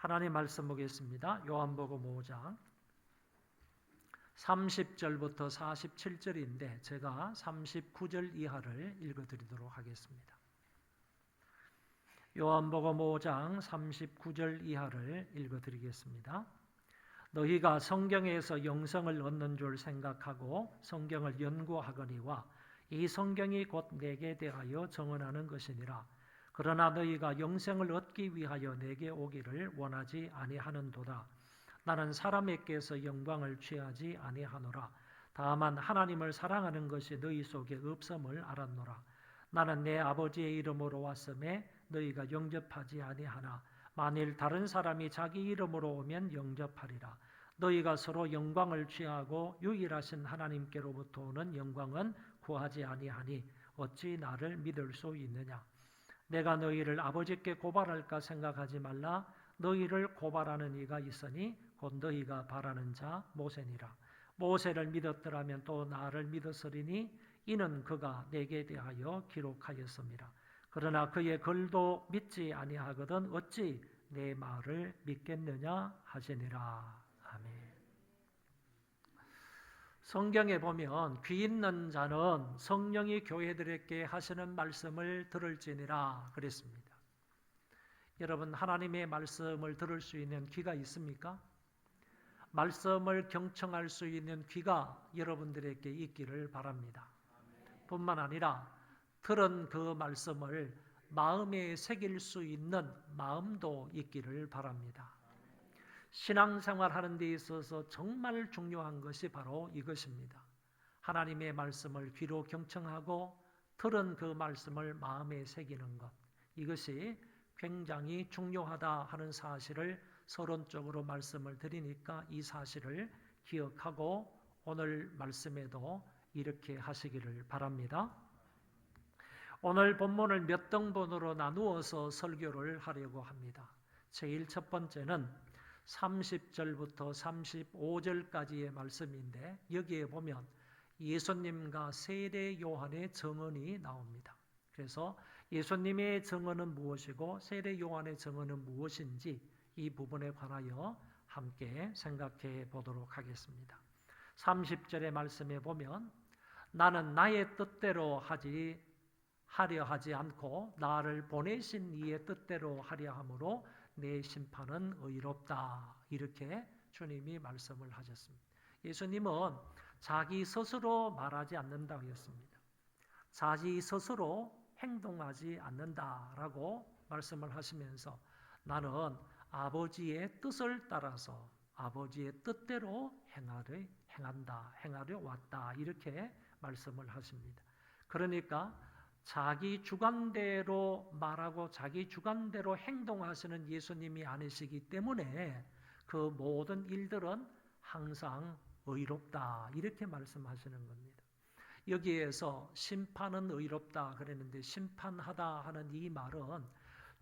하나님 말씀 보겠습니다. 요한복음 5장 30절부터 47절인데 제가 39절 이하를 읽어드리도록 하겠습니다. 요한복음 5장 39절 이하를 읽어드리겠습니다. 너희가 성경에서 영생을 얻는 줄 생각하고 성경을 연구하거니와 이 성경이 곧 내게 대하여 정언하는 것이니라. 그러나 너희가 영생을 얻기 위하여 내게 오기를 원하지 아니하는도다. 나는 사람에게서 영광을 취하지 아니하노라. 다만 하나님을 사랑하는 것이 너희 속에 없음을 알았노라. 나는 내 아버지의 이름으로 왔음에 너희가 영접하지 아니하나 만일 다른 사람이 자기 이름으로 오면 영접하리라. 너희가 서로 영광을 취하고 유일하신 하나님께로부터 오는 영광은 구하지 아니하니 어찌 나를 믿을 수 있느냐. 내가 너희를 아버지께 고발할까 생각하지 말라. 너희를 고발하는 이가 있으니 곧 너희가 바라는 자 모세니라. 모세를 믿었더라면 또 나를 믿었으리니 이는 그가 내게 대하여 기록하였습니다. 그러나 그의 글도 믿지 아니하거든 어찌 내 말을 믿겠느냐 하시니라. 아멘. 성경에 보면 귀 있는 자는 성령이 교회들에게 하시는 말씀을 들을지니라 그랬습니다. 여러분, 하나님의 말씀을 들을 수 있는 귀가 있습니까? 말씀을 경청할 수 있는 귀가 여러분들에게 있기를 바랍니다. 뿐만 아니라 들은 그 말씀을 마음에 새길 수 있는 마음도 있기를 바랍니다. 신앙생활 하는 데 있어서 정말 중요한 것이 바로 이것입니다. 하나님의 말씀을 귀로 경청하고 들은 그 말씀을 마음에 새기는 것, 이것이 굉장히 중요하다 하는 사실을 서론적으로 말씀을 드리니까 이 사실을 기억하고 오늘 말씀에도 이렇게 하시기를 바랍니다. 오늘 본문을 몇 등분으로 나누어서 설교를 하려고 합니다. 제일 첫 번째는 30절부터 35절까지의 말씀인데 여기에 보면 예수님과 세례 요한의 증언이 나옵니다. 그래서 예수님의 증언은 무엇이고 세례 요한의 증언은 무엇인지 이 부분에 관하여 함께 생각해 보도록 하겠습니다. 30절의 말씀에 보면 나는 나의 뜻대로 하려 하지 않고 나를 보내신 이의 뜻대로 하려 함으로 내 심판은 의롭다. 이렇게 주님이 말씀을 하셨습니다. 예수님은 자기 스스로 말하지 않는다고 했습니다. 자기 스스로 행동하지 않는다라고 말씀을 하시면서 나는 아버지의 뜻을 따라서 아버지의 뜻대로 행하려 왔다. 이렇게 말씀을 하십니다. 그러니까 자기 주관대로 말하고 자기 주관대로 행동하시는 예수님이 아니시기 때문에 그 모든 일들은 항상 의롭다 이렇게 말씀하시는 겁니다. 여기에서 심판은 의롭다 그랬는데 심판하다 하는 이 말은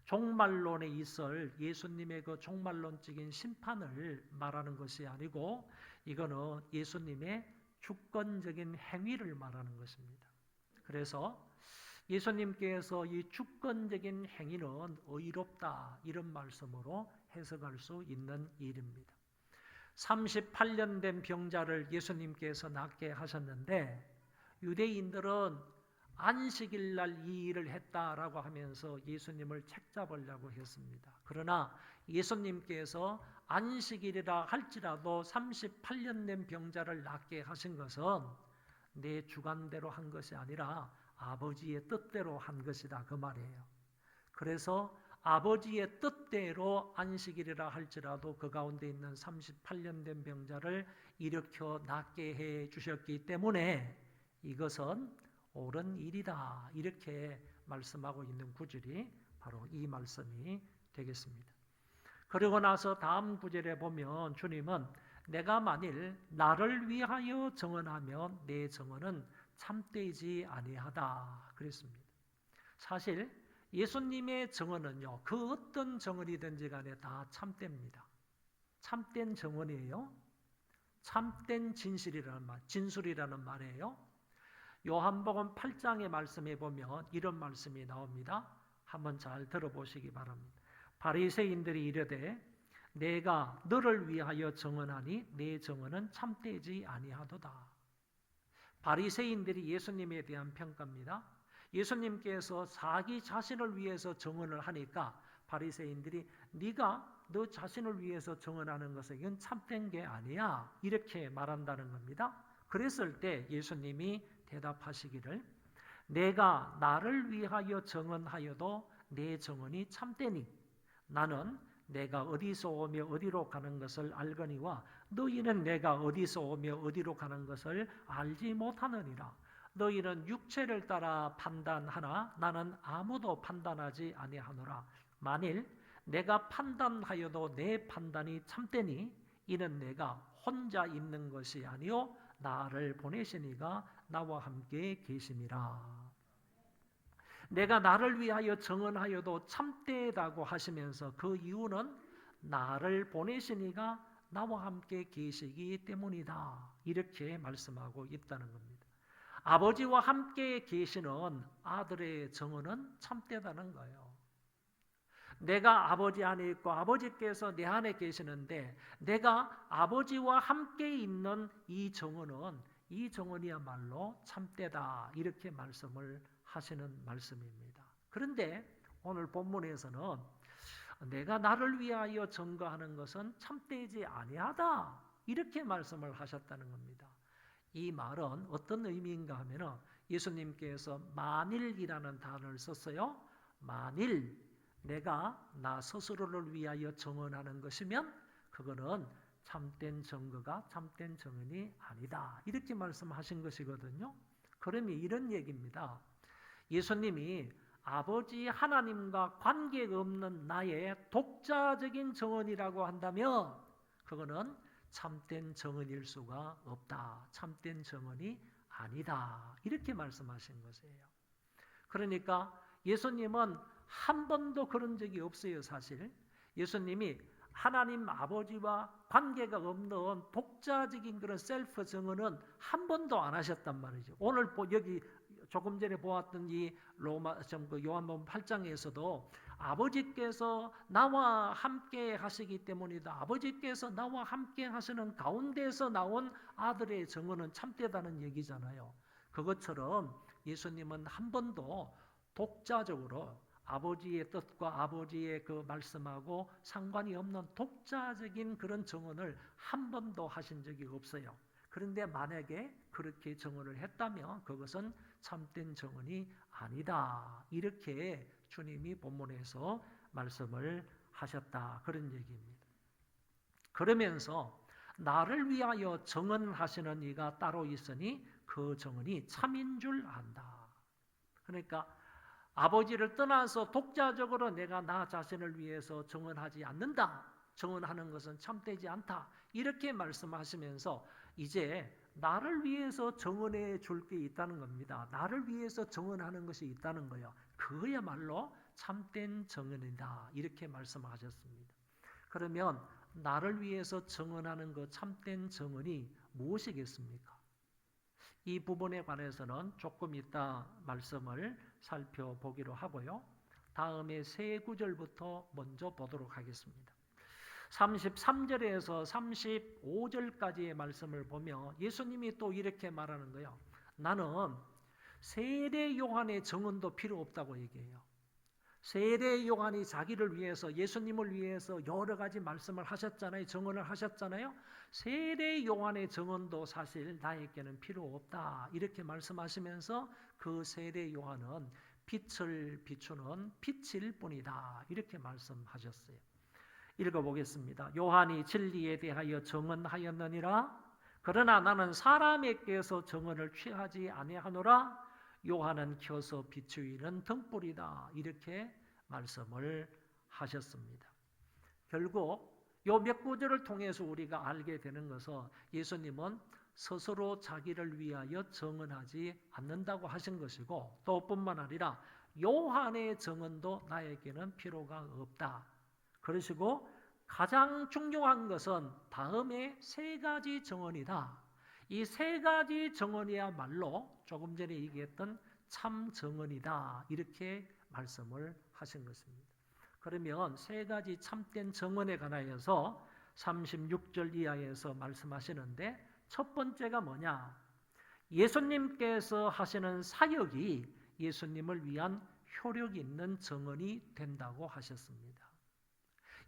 종말론에 있을 예수님의 그 종말론적인 심판을 말하는 것이 아니고 이거는 예수님의 주권적인 행위를 말하는 것입니다. 그래서 예수님께서 이 주권적인 행위는 의롭다 이런 말씀으로 해석할 수 있는 일입니다. 38년 된 병자를 예수님께서 낫게 하셨는데 유대인들은 안식일 날 이 일을 했다라고 하면서 예수님을 책잡으려고 했습니다. 그러나 예수님께서 안식일이라 할지라도 38년 된 병자를 낫게 하신 것은 내 주관대로 한 것이 아니라 아버지의 뜻대로 한 것이다 그 말이에요. 그래서 아버지의 뜻대로 안식일이라 할지라도 그 가운데 있는 38년 된 병자를 일으켜 낫게 해 주셨기 때문에 이것은 옳은 일이다 이렇게 말씀하고 있는 구절이 바로 이 말씀이 되겠습니다. 그리고 나서 다음 구절에 보면 주님은 내가 만일 나를 위하여 증언하면 내 증언은 참되지 아니하다 그랬습니다. 사실 예수님의 증언은요 그 어떤 증언이든지 간에 다 참됩니다. 참된 증언이에요. 참된 진술이라는 말이에요. 요한복음 8장의 말씀에 보면 이런 말씀이 나옵니다. 한번 잘 들어보시기 바랍니다. 바리새인들이 이르되 내가 너를 위하여 정언하니 내 정언은 참되지 아니하도다. 바리새인들이 예수님에 대한 평가입니다. 예수님께서 자기 자신을 위해서 정언을 하니까 바리새인들이 네가 너 자신을 위해서 정언하는 것은 이건 참된 게 아니야 이렇게 말한다는 겁니다. 그랬을 때 예수님이 대답하시기를 내가 나를 위하여 정언하여도 내 정언이 참되니 나는 내가 어디서 오며 어디로 가는 것을 알거니와 너희는 내가 어디서 오며 어디로 가는 것을 알지 못하느니라. 너희는 육체를 따라 판단하나 나는 아무도 판단하지 아니하노라. 만일 내가 판단하여도 내 판단이 참되니 이는 내가 혼자 있는 것이 아니요 나를 보내시니가 나와 함께 계심이라. 내가 나를 위하여 정언하여도 참되다고 하시면서 그 이유는 나를 보내시니가 나와 함께 계시기 때문이다. 이렇게 말씀하고 있다는 겁니다. 아버지와 함께 계시는 아들의 정언은 참되다는 거예요. 내가 아버지 안에 있고 아버지께서 내 안에 계시는데 내가 아버지와 함께 있는 이 정언이야말로 참되다. 이렇게 말씀을 하시는 말씀입니다. 그런데 오늘 본문에서는 내가 나를 위하여 증거하는 것은 참되지 아니하다 이렇게 말씀을 하셨다는 겁니다. 이 말은 어떤 의미인가 하면은 예수님께서 만일이라는 단어를 썼어요. 만일 내가 나 스스로를 위하여 증언하는 것이면 그거는 참된 증거가 참된 증언이 아니다 이렇게 말씀하신 것이거든요. 그러면 이런 얘기입니다. 예수님이 아버지 하나님과 관계가 없는 나의 독자적인 정언이라고 한다면 그거는 참된 정언일 수가 없다. 참된 정언이 아니다. 이렇게 말씀하신 것이에요. 그러니까 예수님은 한 번도 그런 적이 없어요. 사실 예수님이 하나님 아버지와 관계가 없는 독자적인 그런 셀프 정언은 한 번도 안 하셨단 말이죠. 오늘 여기 조금 전에 보았던 이 요한복음 8장에서도 아버지께서 나와 함께 하시기 때문이다. 아버지께서 나와 함께 하시는 가운데서 나온 아들의 정언은 참되다는 얘기잖아요. 그것처럼 예수님은 한 번도 독자적으로 아버지의 뜻과 아버지의 그 말씀하고 상관이 없는 독자적인 그런 정언을 한 번도 하신 적이 없어요. 그런데 만약에 그렇게 정언을 했다면 그것은 참된 정언이 아니다. 이렇게 주님이 본문에서 말씀을 하셨다. 그런 얘기입니다. 그러면서 나를 위하여 정언하시는 이가 따로 있으니 그 정언이 참인 줄 안다. 그러니까 아버지를 떠나서 독자적으로 내가 나 자신을 위해서 정언하지 않는다. 정언하는 것은 참되지 않다. 이렇게 말씀하시면서 이제 나를 위해서 정언해 줄 게 있다는 겁니다. 나를 위해서 정언하는 것이 있다는 거예요. 그야말로 참된 정언이다. 이렇게 말씀하셨습니다. 그러면 나를 위해서 정언하는 그 참된 정언이 무엇이겠습니까? 이 부분에 관해서는 조금 이따 말씀을 살펴보기로 하고요. 다음에 세 구절부터 먼저 보도록 하겠습니다. 33절에서 35절까지의 말씀을 보며 예수님이 또 이렇게 말하는 거예요. 나는 세례 요한의 정언도 필요 없다고 얘기해요. 세례 요한이 자기를 위해서 예수님을 위해서 여러 가지 말씀을 하셨잖아요. 정언을 하셨잖아요. 세례 요한의 정언도 사실 나에게는 필요 없다. 이렇게 말씀하시면서 그 세례 요한은 빛을 비추는 빛일 뿐이다. 이렇게 말씀하셨어요. 읽어보겠습니다. 요한이 진리에 대하여 정언하였느니라. 그러나 나는 사람에게서 정언을 취하지 아니하노라. 요한은 켜서 비추이는 등불이다. 이렇게 말씀을 하셨습니다. 결국 요 몇 구절을 통해서 우리가 알게 되는 것은 예수님은 스스로 자기를 위하여 정언하지 않는다고 하신 것이고 또 뿐만 아니라 요한의 정언도 나에게는 필요가 없다. 그러시고 가장 중요한 것은 다음에 세 가지 정언이다. 이 세 가지 정언이야말로 조금 전에 얘기했던 참 정언이다. 이렇게 말씀을 하신 것입니다. 그러면 세 가지 참된 정언에 관하여서 36절 이하에서 말씀하시는데, 첫 번째가 뭐냐? 예수님께서 하시는 사역이 예수님을 위한 효력 있는 정언이 된다고 하셨습니다.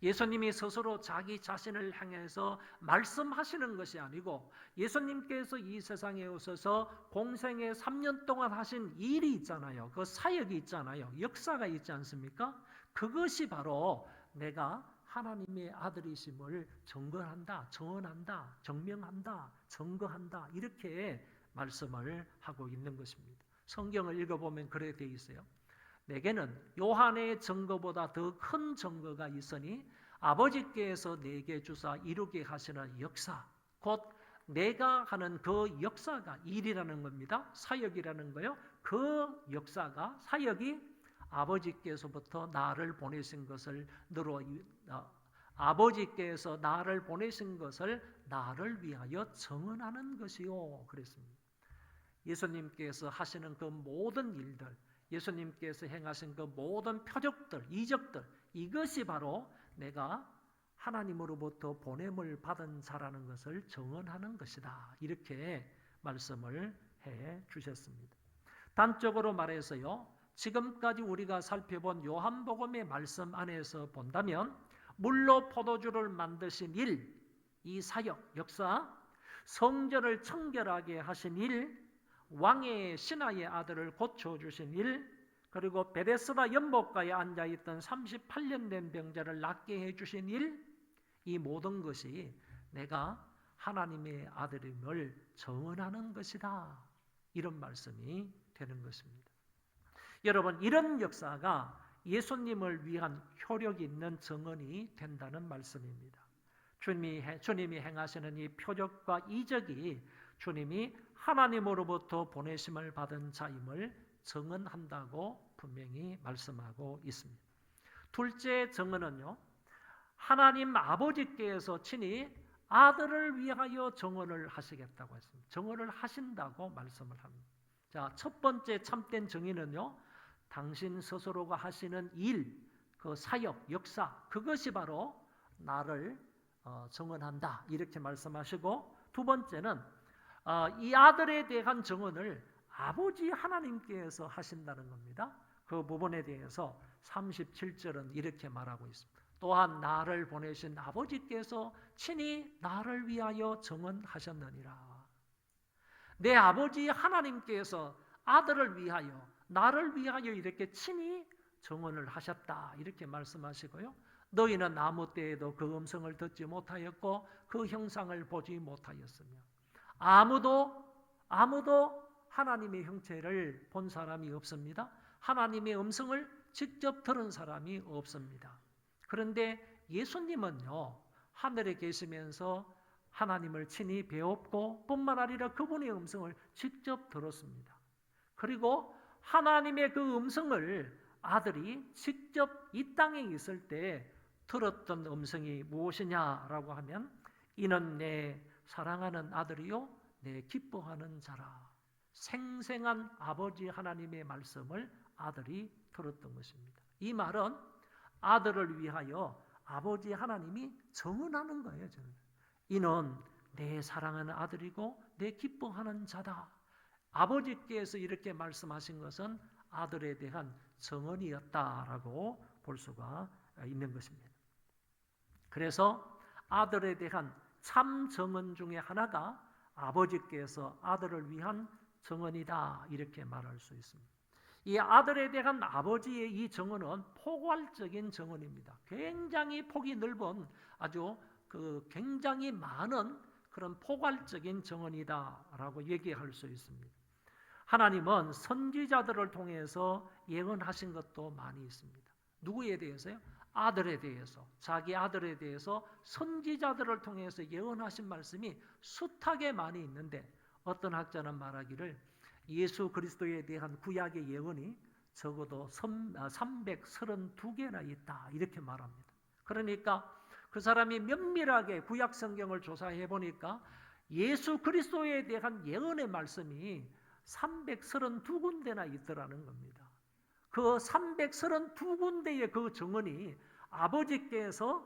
예수님이 스스로 자기 자신을 향해서 말씀하시는 것이 아니고, 예수님께서 이 세상에 오셔서 공생애 3년 동안 하신 일이 있잖아요. 그 사역이 있잖아요. 역사가 있지 않습니까? 그것이 바로 내가 하나님의 아들이심을 증거한다, 정언한다, 증명한다, 증거한다, 이렇게 말씀을 하고 있는 것입니다. 성경을 읽어보면 그렇게 되어 있어요. 내게는 요한의 증거보다 더 큰 증거가 있으니 아버지께서 내게 주사 이루게 하시는 역사, 곧 내가 하는 그 역사가, 일이라는 겁니다. 사역이라는 거요. 그 역사가, 사역이 아버지께서부터 나를 보내신 것을 아버지께서 나를 보내신 것을 나를 위하여 증언하는 것이요, 그랬습니다. 예수님께서 하시는 그 모든 일들, 예수님께서 행하신 그 모든 표적들, 이적들, 이것이 바로 내가 하나님으로부터 보냄을 받은 자라는 것을 증언하는 것이다, 이렇게 말씀을 해 주셨습니다. 단적으로 말해서요, 지금까지 우리가 살펴본 요한복음의 말씀 안에서 본다면, 물로 포도주를 만드신 일, 이 사역, 역사, 성전을 청결하게 하신 일, 왕의 신하의 아들을 고쳐주신 일, 그리고 베데스다 연못가에 앉아있던 38년 된 병자를 낫게 해주신 일, 이 모든 것이 내가 하나님의 아들임을 증언하는 것이다, 이런 말씀이 되는 것입니다. 여러분, 이런 역사가 예수님을 위한 효력 있는 증언이 된다는 말씀입니다. 주님이 행하시는 이 표적과 이적이 주님이 하나님으로부터 보내심을 받은 자임을 증언한다고 분명히 말씀하고 있습니다. 둘째 증언은요, 하나님 아버지께서 친히 아들을 위하여 증언을 하시겠다고 했습니다. 증언을 하신다고 말씀을 합니다. 자, 첫 번째 참된 증인은요, 당신 스스로가 하시는 일, 그 사역, 역사, 그것이 바로 나를 증언한다, 이렇게 말씀하시고, 두 번째는 이 아들에 대한 증언을 아버지 하나님께서 하신다는 겁니다. 그 부분에 대해서 37절은 이렇게 말하고 있습니다. 또한 나를 보내신 아버지께서 친히 나를 위하여 증언하셨느니라. 내 아버지 하나님께서 아들을 위하여, 나를 위하여 이렇게 친히 증언을 하셨다, 이렇게 말씀하시고요. 너희는 아무 때에도 그 음성을 듣지 못하였고 그 형상을 보지 못하였으며 아무도 하나님의 형체를 본 사람이 없습니다. 하나님의 음성을 직접 들은 사람이 없습니다. 그런데 예수님은요, 하늘에 계시면서 하나님을 친히 배웠고 뿐만 아니라 그분의 음성을 직접 들었습니다. 그리고 하나님의 그 음성을 아들이 직접 이 땅에 있을 때 들었던 음성이 무엇이냐라고 하면, 이는 내 사랑하는 아들이요 내 기뻐하는 자라. 생생한 아버지 하나님의 말씀을 아들이 들었던 것입니다. 이 말은 아들을 위하여 아버지 하나님이 증언하는 거예요. 이는 내 사랑하는 아들이고 내 기뻐하는 자다. 아버지께서 이렇게 말씀하신 것은 아들에 대한 증언이었다라고 볼 수가 있는 것입니다. 그래서 아들에 대한 참 증언 중에 하나가 아버지께서 아들을 위한 증언이다, 이렇게 말할 수 있습니다. 이 아들에 대한 아버지의 이 증언은 포괄적인 증언입니다. 굉장히 폭이 넓은, 아주 굉장히 많은 그런 포괄적인 증언이다라고 얘기할 수 있습니다. 하나님은 선지자들을 통해서 예언하신 것도 많이 있습니다. 누구에 대해서요? 아들에 대해서, 자기 아들에 대해서 선지자들을 통해서 예언하신 말씀이 숱하게 많이 있는데, 어떤 학자는 말하기를 예수 그리스도에 대한 구약의 예언이 적어도 332개나 있다, 이렇게 말합니다. 그러니까 그 사람이 면밀하게 구약 성경을 조사해 보니까 예수 그리스도에 대한 예언의 말씀이 332군데나 있더라는 겁니다. 그 332군데의 그 증언이 아버지께서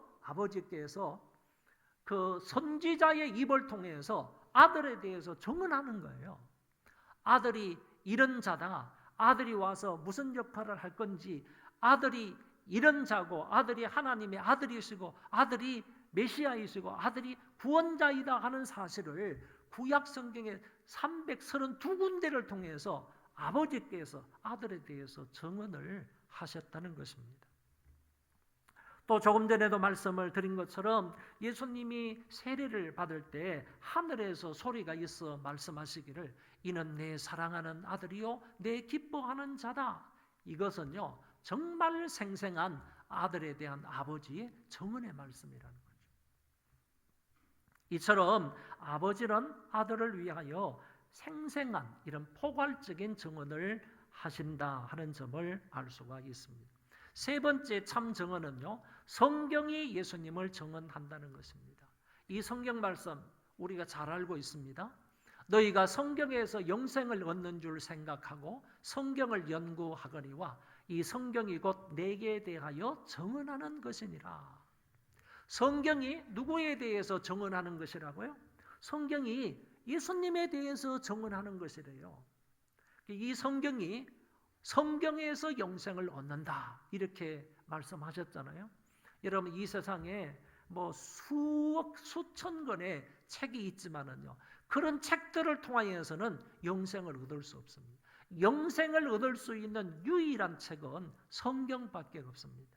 그 선지자의 입을 통해서 아들에 대해서 증언하는 거예요. 아들이 이런 자다. 아들이 와서 무슨 역할을 할 건지, 아들이 이런 자고, 아들이 하나님의 아들이시고, 아들이 메시아이시고, 아들이 구원자이다 하는 사실을 구약 성경의 332군데를 통해서 아버지께서 아들에 대해서 증언을 하셨다는 것입니다. 또 조금 전에도 말씀을 드린 것처럼 예수님이 세례를 받을 때 하늘에서 소리가 있어 말씀하시기를 이는 내 사랑하는 아들이요 내 기뻐하는 자다. 이것은요 정말 생생한 아들에 대한 아버지의 증언의 말씀이라는 거죠. 이처럼 아버지는 아들을 위하여 생생한 이런 포괄적인 증언을 하신다 하는 점을 알 수가 있습니다. 세 번째 참 증언은요, 성경이 예수님을 증언한다는 것입니다. 이 성경 말씀 우리가 잘 알고 있습니다. 너희가 성경에서 영생을 얻는 줄 생각하고 성경을 연구하거니와 이 성경이 곧 내게 대하여 증언하는 것이니라. 성경이 누구에 대해서 증언하는 것이라고요? 성경이 예수님에 대해서 증언하는 것이래요. 이 성경이 성경에서 영생을 얻는다 이렇게 말씀하셨잖아요. 여러분 이 세상에 뭐 수억 수천 권의 책이 있지만은요 그런 책들을 통하여서는 영생을 얻을 수 없습니다. 영생을 얻을 수 있는 유일한 책은 성경밖에 없습니다.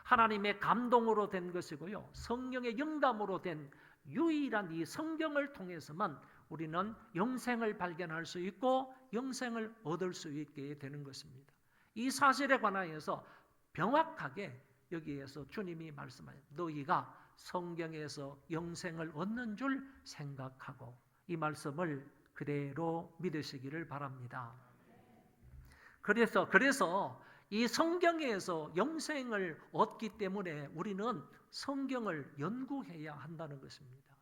하나님의 감동으로 된 것이고요 성령의 영감으로 된 유일한 이 성경을 통해서만 우리는 영생을 발견할 수 있고 영생을 얻을 수 있게 되는 것입니다. 이 사실에 관하여서 명확하게 여기에서 주님이 말씀하셨습니다. 너희가 성경에서 영생을 얻는 줄 생각하고 이 말씀을 그대로 믿으시기를 바랍니다. 그래서 이 성경에서 영생을 얻기 때문에 우리는 성경을 연구해야 한다는 것입니다.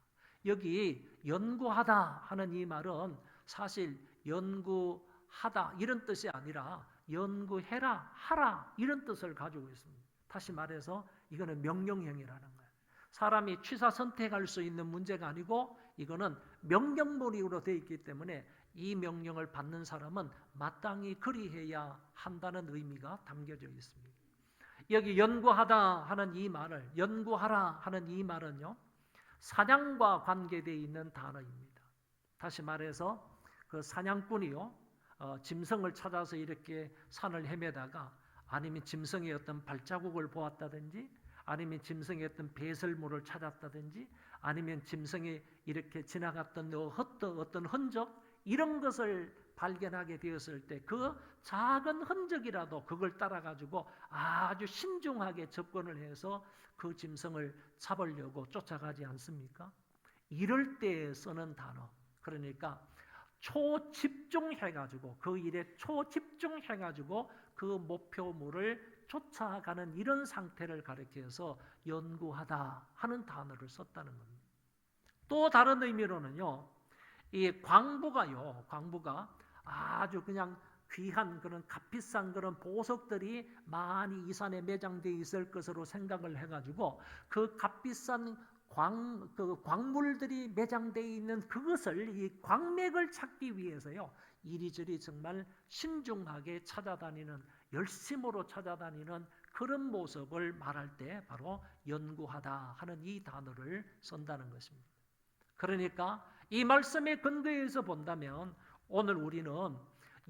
여기 연구하다 하는 이 말은 사실 연구하다 이런 뜻이 아니라 연구해라, 하라 이런 뜻을 가지고 있습니다. 다시 말해서 이거는 명령형이라는 거예요. 사람이 취사 선택할 수 있는 문제가 아니고 이거는 명령문으로 되어 있기 때문에 이 명령을 받는 사람은 마땅히 그리해야 한다는 의미가 담겨져 있습니다. 여기 연구하다 하는 이 말을 연구하라 하는 이 말은요. 사냥과 관계되어 있는 단어입니다. 다시 말해서 그 사냥꾼이요. 짐승을 찾아서 이렇게 산을 헤매다가 아니면 짐승의 어떤 발자국을 보았다든지 아니면 짐승의 어떤 배설물을 찾았다든지 아니면 짐승이 이렇게 지나갔던 어떤 흔적 이런 것을 발견하게 되었을 때 그 작은 흔적이라도 그걸 따라 가지고 아주 신중하게 접근을 해서 그 짐승을 잡으려고 쫓아가지 않습니까? 이럴 때 쓰는 단어. 그러니까 초집중해가지고 그 일에 초집중해가지고 그 목표물을 쫓아가는 이런 상태를 가리켜서 연구하다 하는 단어를 썼다는 겁니다. 또 다른 의미로는요. 이 광부가 아주 그냥 귀한 그런 값비싼 그런 보석들이 많이 이 산에 매장되어 있을 것으로 생각을 해가지고 그 값비싼 광물들이 매장되어 있는 그것을 이 광맥을 찾기 위해서요 이리저리 정말 신중하게 찾아다니는 열심으로 찾아다니는 그런 모습을 말할 때 바로 연구하다 하는 이 단어를 쓴다는 것입니다. 그러니까 이 말씀의 근거에서 본다면 오늘 우리는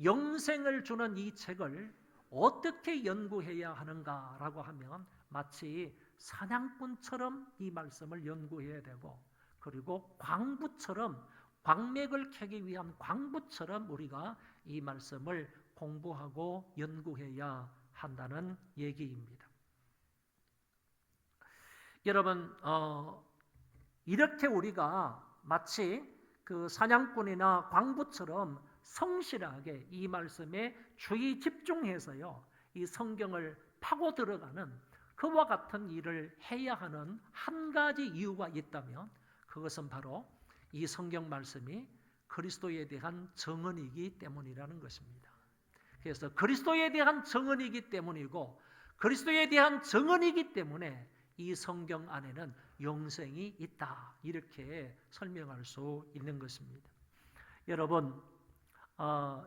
영생을 주는 이 책을 어떻게 연구해야 하는가라고 하면 마치 사냥꾼처럼 이 말씀을 연구해야 되고 그리고 광부처럼 광맥을 캐기 위한 광부처럼 우리가 이 말씀을 공부하고 연구해야 한다는 얘기입니다. 여러분 이렇게 우리가 마치 그 사냥꾼이나 광부처럼 성실하게 이 말씀에 주의 집중해서요 이 성경을 파고 들어가는 그와 같은 일을 해야 하는 한 가지 이유가 있다면 그것은 바로 이 성경 말씀이 그리스도에 대한 증언이기 때문이라는 것입니다. 그래서 그리스도에 대한 증언이기 때문이고 그리스도에 대한 증언이기 때문에 이 성경 안에는 영생이 있다. 이렇게 설명할 수 있는 것입니다. 여러분,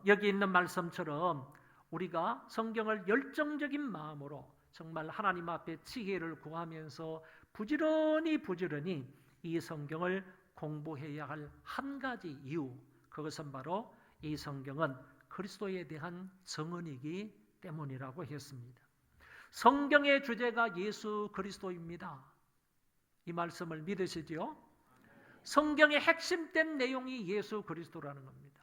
여기 있는 말씀처럼 우리가 성경을 열정적인 마음으로 정말 하나님 앞에 지혜를 구하면서 부지런히 이 성경을 공부해야 할 한 가지 이유, 그것은 바로 이 성경은 그리스도에 대한 증언이기 때문이라고 했습니다. 성경의 주제가 예수 그리스도입니다. 이 말씀을 믿으시죠? 성경의 핵심된 내용이 예수 그리스도라는 겁니다.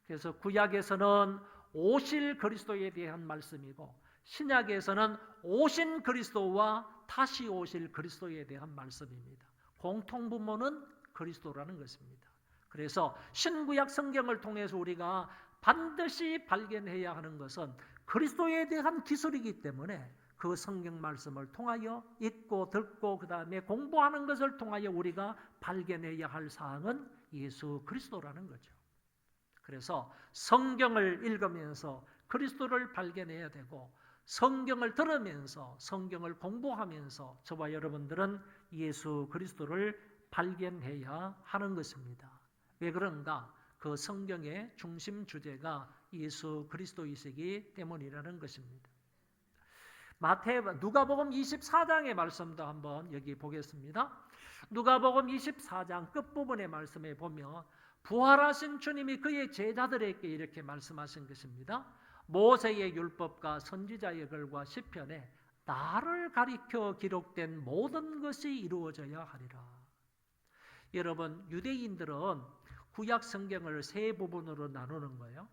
그래서 구약에서는 오실 그리스도에 대한 말씀이고 신약에서는 오신 그리스도와 다시 오실 그리스도에 대한 말씀입니다. 공통분모는 그리스도라는 것입니다. 그래서 신구약 성경을 통해서 우리가 반드시 발견해야 하는 것은 그리스도에 대한 기술이기 때문에 그 성경 말씀을 통하여 읽고 듣고 그 다음에 공부하는 것을 통하여 우리가 발견해야 할 사항은 예수 그리스도라는 거죠. 그래서 성경을 읽으면서 그리스도를 발견해야 되고 성경을 들으면서 성경을 공부하면서 저와 여러분들은 예수 그리스도를 발견해야 하는 것입니다. 왜 그런가? 그 성경의 중심 주제가 예수 그리스도이시기 때문이라는 것입니다. 누가복음 24장의 말씀도 한번 여기 보겠습니다. 누가복음 24장 끝부분의 말씀에 보면 부활하신 주님이 그의 제자들에게 이렇게 말씀하신 것입니다. 모세의 율법과 선지자의 글과 시편에 나를 가리켜 기록된 모든 것이 이루어져야 하리라. 여러분, 유대인들은 구약 성경을 세 부분으로 나누는 거예요.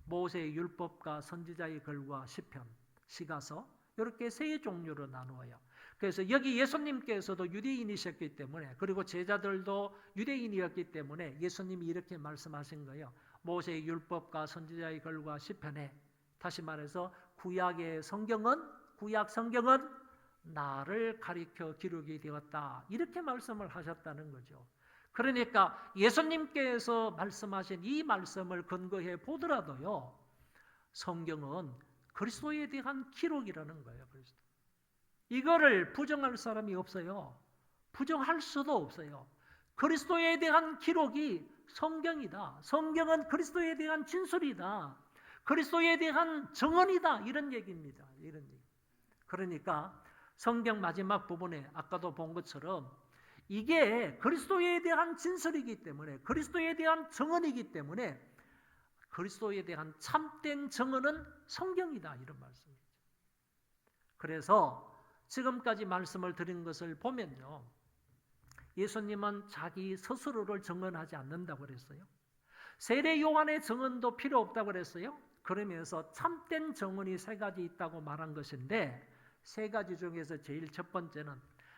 모세의 율법과 선지자의 글과 시편, 시가서, 이렇게 세 종류로 나누어요. 그래서 여기 예수님께서도 유대인이셨기 때문에, 그리고 제자들도 유대인이었기 때문에 예수님이 이렇게 말씀하신 거예요. 모세의 율법과 선지자의 글과 시편에, 다시 말해서 구약 성경은 나를 가리켜 기록이 되었다. 이렇게 말씀을 하셨다는 거죠. 그러니까 예수님께서 말씀하신 이 말씀을 근거해 보더라도요, 성경은 그리스도에 대한 기록이라는 거예요. 그리스도. 이거를 부정할 사람이 없어요. 부정할 수도 없어요. 그리스도에 대한 기록이 성경이다. 성경은 그리스도에 대한 진술이다. 그리스도에 대한 증언이다. 이런 얘기입니다. 이런 얘기. 그러니까 성경 마지막 부분에 아까도 본 것처럼 이게 그리스도에 대한 진술이기 때문에, 그리스도에 대한 증언이기 때문에 그리스도에 대한 참된 증언은 성경이다. 이런 말씀이죠. 그래서 지금까지 말씀을 드린 것을 보면요, 예수님은 자기 스스로를 증언하지 않는다고 그랬어요. 세례 요한의 증언도 필요 없다고 그랬어요. 그러면서 참된 증언이 세 가지 있다고 말한 것인데, 세 가지 중에서 제일 첫 번째는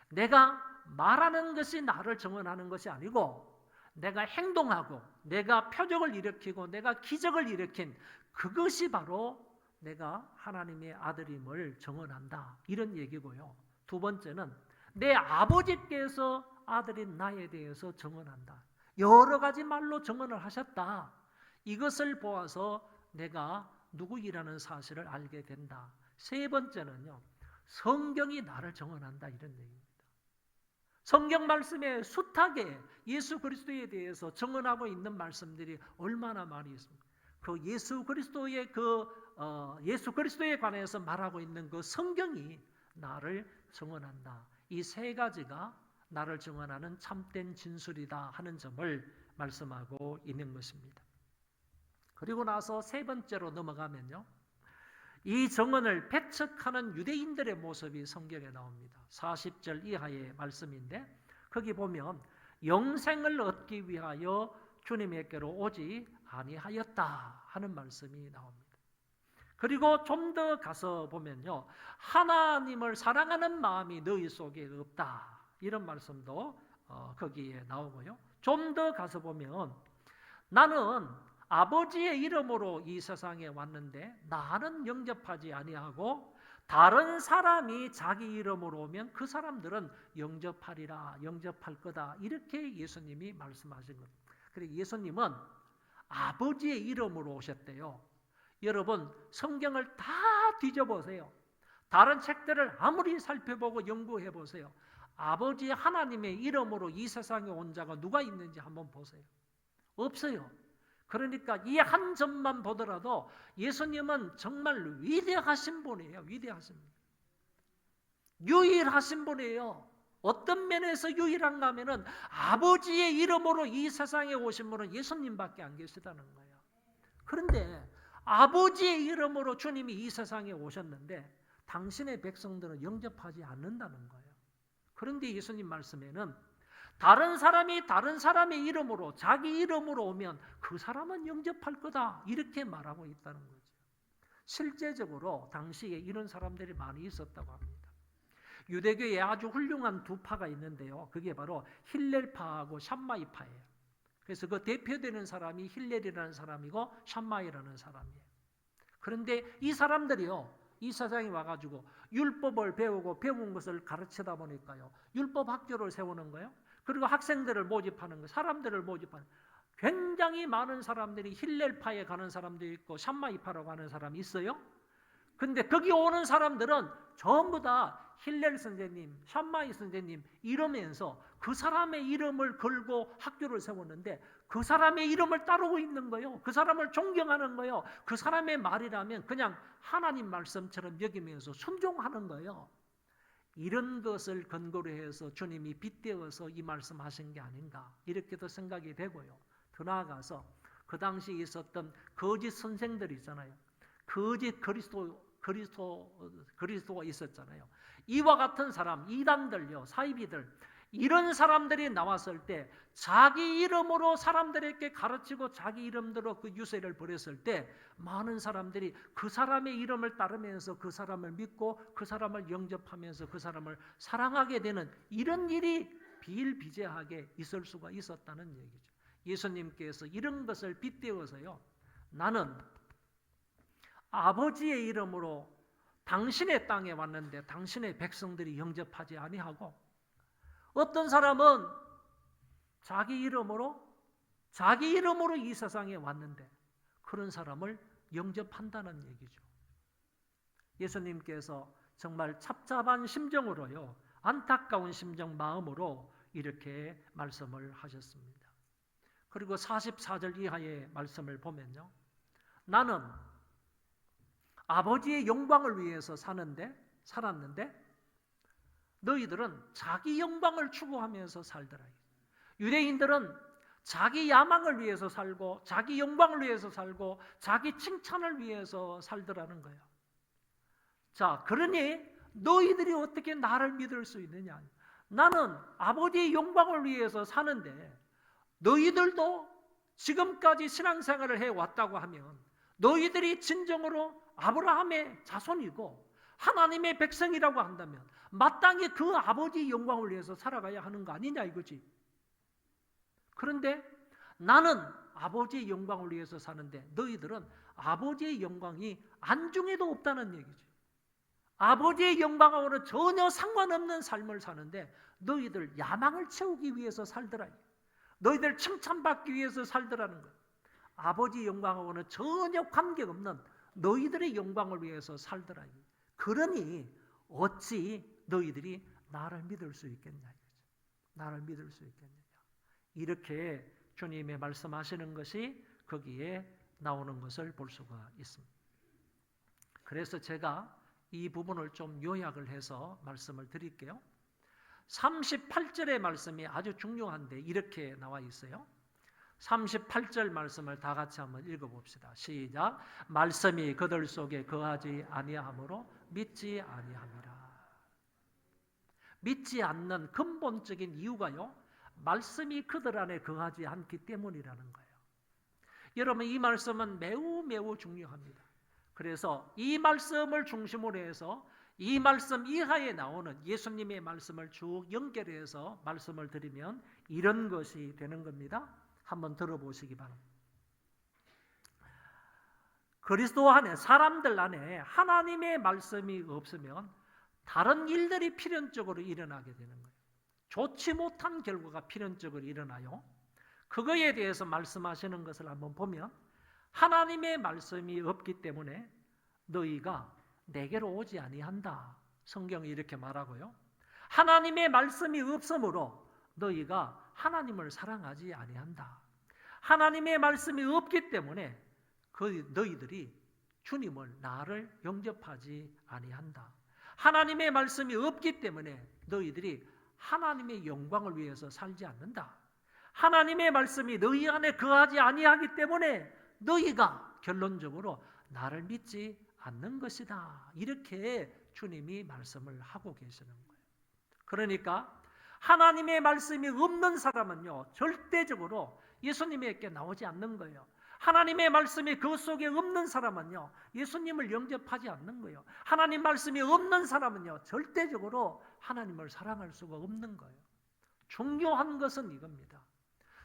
내가 말하는 것이 나를 증언하는 것이 아니고 내가 행동하고 내가 표적을 일으키고 내가 기적을 일으킨 그것이 바로 내가 하나님의 아들임을 증언한다. 이런 얘기고요. 두 번째는 내 아버지께서 아들인 나에 대해서 증언한다. 여러 가지 말로 증언을 하셨다. 이것을 보아서 내가 누구이라는 사실을 알게 된다. 세 번째는요, 성경이 나를 증언한다. 이런 얘기입니다. 성경 말씀에 숱하게 예수 그리스도에 대해서 증언하고 있는 말씀들이 얼마나 많이 있습니까? 그 예수 그리스도에 관해서 말하고 있는 그 성경이 나를 증언한다. 이 세 가지가 나를 증언하는 참된 진술이다 하는 점을 말씀하고 있는 것입니다. 그리고 나서 세 번째로 넘어가면요, 이 증언을 배척하는 유대인들의 모습이 성경에 나옵니다. 40절 이하의 말씀인데 거기 보면 영생을 얻기 위하여 주님에게로 오지 아니하였다 하는 말씀이 나옵니다. 그리고 좀 더 가서 보면요, 하나님을 사랑하는 마음이 너희 속에 없다 이런 말씀도 거기에 나오고요. 좀 더 가서 보면 나는 아버지의 이름으로 이 세상에 왔는데 나는 영접하지 아니하고 다른 사람이 자기 이름으로 오면 그 사람들은 영접하리라, 영접할 거다 이렇게 예수님이 말씀하신 겁니다. 그리고 예수님은 아버지의 이름으로 오셨대요. 여러분 성경을 다 뒤져보세요. 다른 책들을 아무리 살펴보고 연구해 보세요. 아버지 하나님의 이름으로 이 세상에 온 자가 누가 있는지 한번 보세요. 없어요. 그러니까 이 한 점만 보더라도 예수님은 정말 위대하신 분이에요. 위대하신 분. 유일하신 분이에요. 어떤 면에서 유일한가 하면은 아버지의 이름으로 이 세상에 오신 분은 예수님밖에 안 계시다는 거예요. 그런데 아버지의 이름으로 주님이 이 세상에 오셨는데 당신의 백성들은 영접하지 않는다는 거예요. 그런데 예수님 말씀에는 다른 사람이 다른 사람의 이름으로 자기 이름으로 오면 그 사람은 영접할 거다 이렇게 말하고 있다는 거죠. 실제적으로 당시에 이런 사람들이 많이 있었다고 합니다. 유대교에 아주 훌륭한 두 파가 있는데요. 그게 바로 힐렐파하고 샴마이파예요. 그래서 그 대표되는 사람이 힐렐이라는 사람이고 샴마이라는 사람이에요. 그런데 이 사람들이요, 이 세상에 와가지고 율법을 배우고 배운 것을 가르치다 보니까요, 율법 학교를 세우는 거예요. 그리고 학생들을 모집하는 거예요. 사람들을 모집하는 거예요. 굉장히 많은 사람들이 힐렐파에 가는 사람도 있고 샴마이파로 가는 사람이 있어요. 근데 거기 오는 사람들은 전부 다 힐렐 선생님, 샴마이 선생님 이러면서 그 사람의 이름을 걸고 학교를 세웠는데 그 사람의 이름을 따르고 있는 거예요. 그 사람을 존경하는 거예요. 그 사람의 말이라면 그냥 하나님 말씀처럼 여기면서 순종하는 거예요. 이런 것을 근거로 해서 주님이 빗대어서 이 말씀하신 게 아닌가 이렇게도 생각이 되고요. 더 나아가서 그 당시 있었던 거짓 선생들 있잖아요. 거짓 그리스도가 있었잖아요. 이와 같은 사람, 이단들요, 사이비들 이런 사람들이 나왔을 때 자기 이름으로 사람들에게 가르치고 자기 이름대로 그 유세를 벌였을 때 많은 사람들이 그 사람의 이름을 따르면서 그 사람을 믿고 그 사람을 영접하면서 그 사람을 사랑하게 되는 이런 일이 비일비재하게 있을 수가 있었다는 얘기죠. 예수님께서 이런 것을 빗대어서요, 나는 아버지의 이름으로 당신의 땅에 왔는데 당신의 백성들이 영접하지 아니하고 어떤 사람은 자기 이름으로 이 세상에 왔는데 그런 사람을 영접한다는 얘기죠. 예수님께서 정말 찹찹한 심정으로요, 안타까운 심정 마음으로 이렇게 말씀을 하셨습니다. 그리고 44절 이하의 말씀을 보면요, 나는 아버지의 영광을 위해서 살았는데 너희들은 자기 영광을 추구하면서 살더라. 유대인들은 자기 야망을 위해서 살고 자기 영광을 위해서 살고 자기 칭찬을 위해서 살더라는 거예요. 자, 그러니 너희들이 어떻게 나를 믿을 수 있느냐? 나는 아버지의 영광을 위해서 사는데 너희들도 지금까지 신앙생활을 해왔다고 하면 너희들이 진정으로 아브라함의 자손이고 하나님의 백성이라고 한다면 마땅히 그 아버지의 영광을 위해서 살아가야 하는 거 아니냐 이거지. 그런데 나는 아버지의 영광을 위해서 사는데 너희들은 아버지의 영광이 안중에도 없다는 얘기지. 아버지의 영광하고는 전혀 상관없는 삶을 사는데 너희들 야망을 채우기 위해서 살더라. 너희들 칭찬받기 위해서 살더라는 거예요. 아버지 영광하고는 전혀 관계없는 너희들의 영광을 위해서 살더라. 그러니 어찌 너희들이 나를 믿을 수 있겠냐. 나를 믿을 수 있겠느냐. 이렇게 주님의 말씀하시는 것이 거기에 나오는 것을 볼 수가 있습니다. 그래서 제가 이 부분을 좀 요약을 해서 말씀을 드릴게요. 38절의 말씀이 아주 중요한데 이렇게 나와 있어요. 38절 말씀을 다 같이 한번 읽어봅시다. 시작. 말씀이 그들 속에 거하지 아니하므로 믿지 아니함이라. 믿지 않는 근본적인 이유가요, 말씀이 그들 안에 거하지 않기 때문이라는 거예요. 여러분, 이 말씀은 매우 매우 중요합니다. 그래서 이 말씀을 중심으로 해서 이 말씀 이하에 나오는 예수님의 말씀을 쭉 연결해서 말씀을 드리면 이런 것이 되는 겁니다. 한번 들어보시기 바랍니다. 그리스도 안에, 사람들 안에 하나님의 말씀이 없으면 다른 일들이 필연적으로 일어나게 되는 거예요. 좋지 못한 결과가 필연적으로 일어나요. 그거에 대해서 말씀하시는 것을 한번 보면 하나님의 말씀이 없기 때문에 너희가 내게로 오지 아니한다. 성경이 이렇게 말하고요. 하나님의 말씀이 없으므로 너희가 하나님을 사랑하지 아니한다. 하나님의 말씀이 없기 때문에 너희들이 주님을 나를 영접하지 아니한다. 하나님의 말씀이 없기 때문에 너희들이 하나님의 영광을 위해서 살지 않는다. 하나님의 말씀이 너희 안에 거하지 아니하기 때문에 너희가 결론적으로 나를 믿지 않는 것이다. 이렇게 주님이 말씀을 하고 계시는 거예요. 그러니까 하나님의 말씀이 없는 사람은요, 절대적으로 예수님에게 나오지 않는 거예요. 하나님의 말씀이 그 속에 없는 사람은요, 예수님을 영접하지 않는 거예요. 하나님 말씀이 없는 사람은요, 절대적으로 하나님을 사랑할 수가 없는 거예요. 중요한 것은 이겁니다.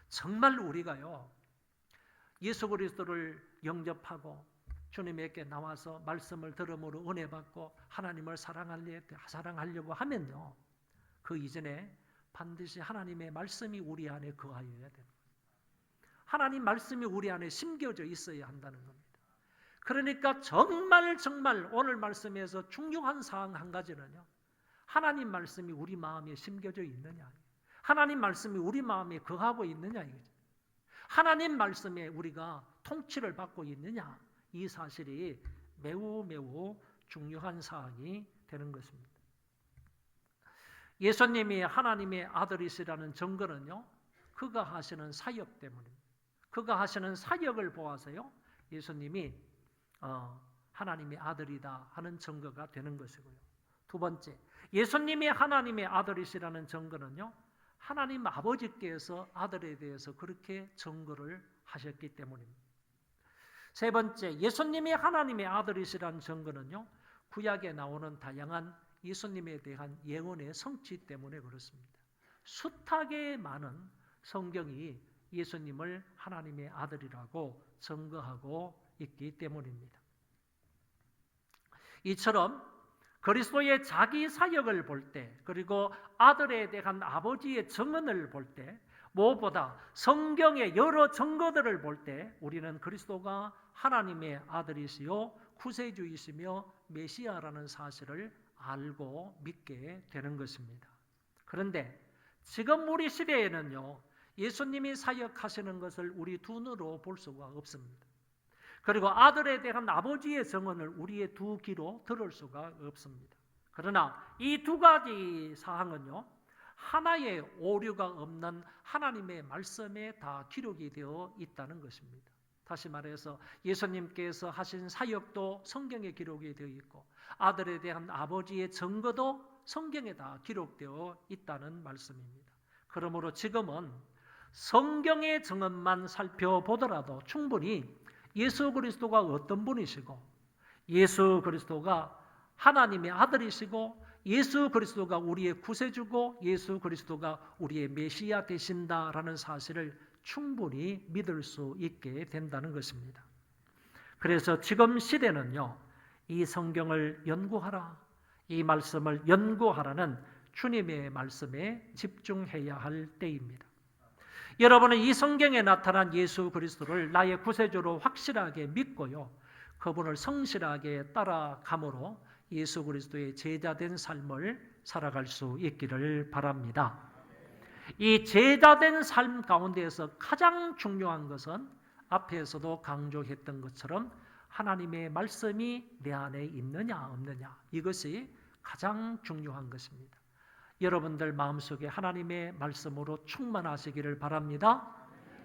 정말 우리가요, 예수 그리스도를 영접하고 주님에게 나와서 말씀을 들음으로 은혜 받고 하나님을 사랑하려고 하면요, 그 이전에 반드시 하나님의 말씀이 우리 안에 거하여야 됩니다. 하나님 말씀이 우리 안에 심겨져 있어야 한다는 겁니다. 그러니까 정말 오늘 말씀에서 중요한 사항 한 가지는요, 하나님 말씀이 우리 마음에 심겨져 있느냐, 하나님 말씀이 우리 마음에 거하고 있느냐 이거죠. 하나님 말씀에 우리가 통치를 받고 있느냐, 이 사실이 매우 중요한 사항이 되는 것입니다. 예수님이 하나님의 아들이시라는 증거는요, 그가 하시는 사역 때문입니다. 그가 하시는 사역을 보아서요, 예수님이 하나님의 아들이다 하는 증거가 되는 것이고요. 두 번째, 예수님이 하나님의 아들이시라는 증거는요, 하나님 아버지께서 아들에 대해서 그렇게 증거를 하셨기 때문입니다. 세 번째, 예수님이 하나님의 아들이시라는 증거는요, 구약에 나오는 다양한 예수님에 대한 예언의 성취 때문에 그렇습니다. 숱하게 많은 성경이 예수님을 하나님의 아들이라고 증거하고 있기 때문입니다. 이처럼 그리스도의 자기 사역을 볼 때, 그리고 아들에 대한 아버지의 증언을 볼 때, 무엇보다 성경의 여러 증거들을 볼 때 우리는 그리스도가 하나님의 아들이시요 구세주이시며 메시아라는 사실을 알고 믿게 되는 것입니다. 그런데 지금 우리 시대에는요, 예수님이 사역하시는 것을 우리 두 눈으로 볼 수가 없습니다. 그리고 아들에 대한 아버지의 증언을 우리의 두 귀로 들을 수가 없습니다. 그러나 이 두 가지 사항은요, 하나의 오류가 없는 하나님의 말씀에 다 기록이 되어 있다는 것입니다. 다시 말해서 예수님께서 하신 사역도 성경에 기록이 되어 있고, 아들에 대한 아버지의 증거도 성경에 다 기록되어 있다는 말씀입니다. 그러므로 지금은 성경의 증언만 살펴보더라도 충분히 예수 그리스도가 어떤 분이시고, 예수 그리스도가 하나님의 아들이시고, 예수 그리스도가 우리의 구세주고, 예수 그리스도가 우리의 메시아 되신다라는 사실을 충분히 믿을 수 있게 된다는 것입니다. 그래서 지금 시대는요, 이 성경을 연구하라, 이 말씀을 연구하라는 주님의 말씀에 집중해야 할 때입니다. 여러분은 이 성경에 나타난 예수 그리스도를 나의 구세주로 확실하게 믿고요, 그분을 성실하게 따라감으로 예수 그리스도의 제자된 삶을 살아갈 수 있기를 바랍니다. 이 제자된 삶 가운데에서 가장 중요한 것은 앞에서도 강조했던 것처럼 하나님의 말씀이 내 안에 있느냐 없느냐, 이것이 가장 중요한 것입니다. 여러분들 마음속에 하나님의 말씀으로 충만하시기를 바랍니다.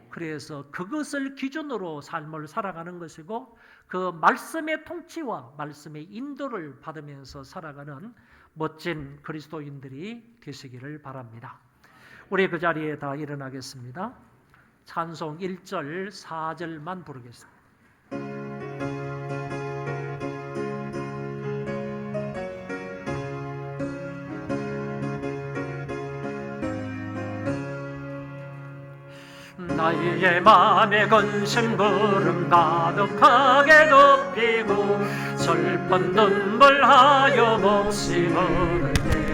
그래서 그것을 기준으로 삶을 살아가는 것이고, 그 말씀의 통치와 말씀의 인도를 받으면서 살아가는 멋진 그리스도인들이 되시기를 바랍니다. 우리 그 자리에 다 일어나겠습니다. 찬송 1절 4절만 부르겠습니다. 나의 맘에 근심 구름 가득하게 덮이고 슬픈 눈물하여 몹시 부를 때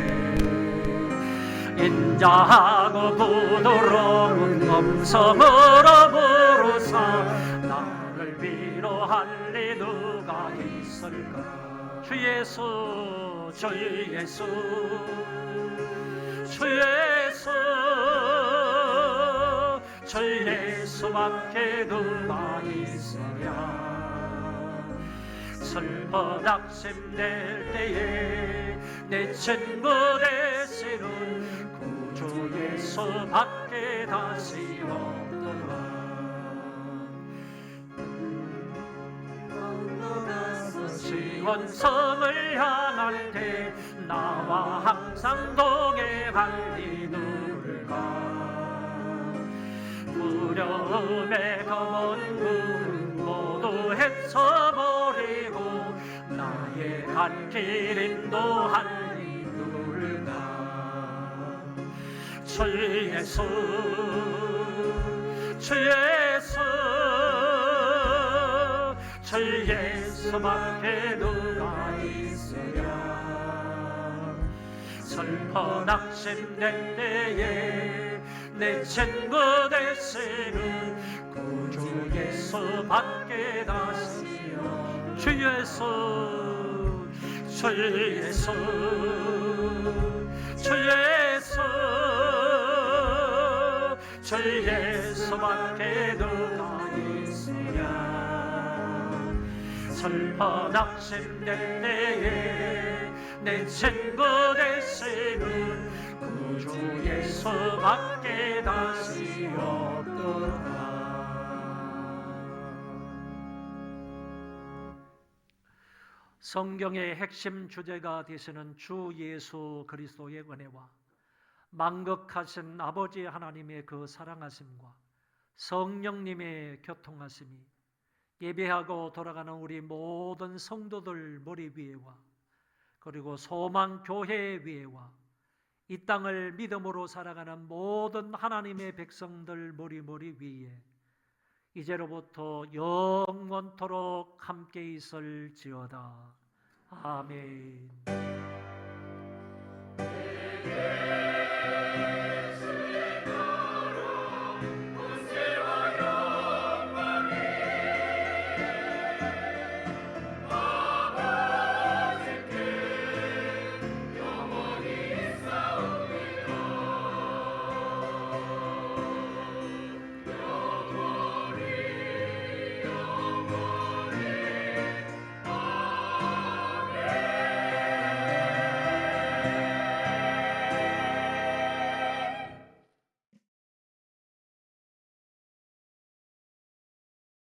인자하고 부드러운 음성으로 부르사 나를 위로할 리 누가 있을까. 주 예수, 주 예수, 주 예수, 주 예수밖에 누가 있어야. 슬퍼 낙심될 때에 내 친구 되시는 구주 예수밖에 다시 없도다. 시온성을 향할 때 나와 항상 동행할 이 누굴까. 두려움의 검은 문 모두 헤쳐버리고 나의 갈 길 인도할 이 누굴까. 주 예수, 주 예수, 주 예수밖에 누가 있어야. 슬퍼 낙심될 때에 내 친구 되시는 구주 예수밖에 다시 없. 주 예수, 주 예수, 주 예수, 주 예수밖에 누가 있어야. 슬퍼 낙심될 때에 내 친구 되시는 구주 예수밖에 다시 없도다. 성경의 핵심 주제가 되시는 주 예수 그리스도의 은혜와 만극하신 아버지 하나님의 그 사랑하심과 성령님의 교통하심이 예배하고 돌아가는 우리 모든 성도들 머리 위에와 그리고 소망 교회 위에와 이 땅을 믿음으로 살아가는 모든 하나님의 백성들 머리 위에 이제로부터 영원토록 함께 있을지어다. 아멘.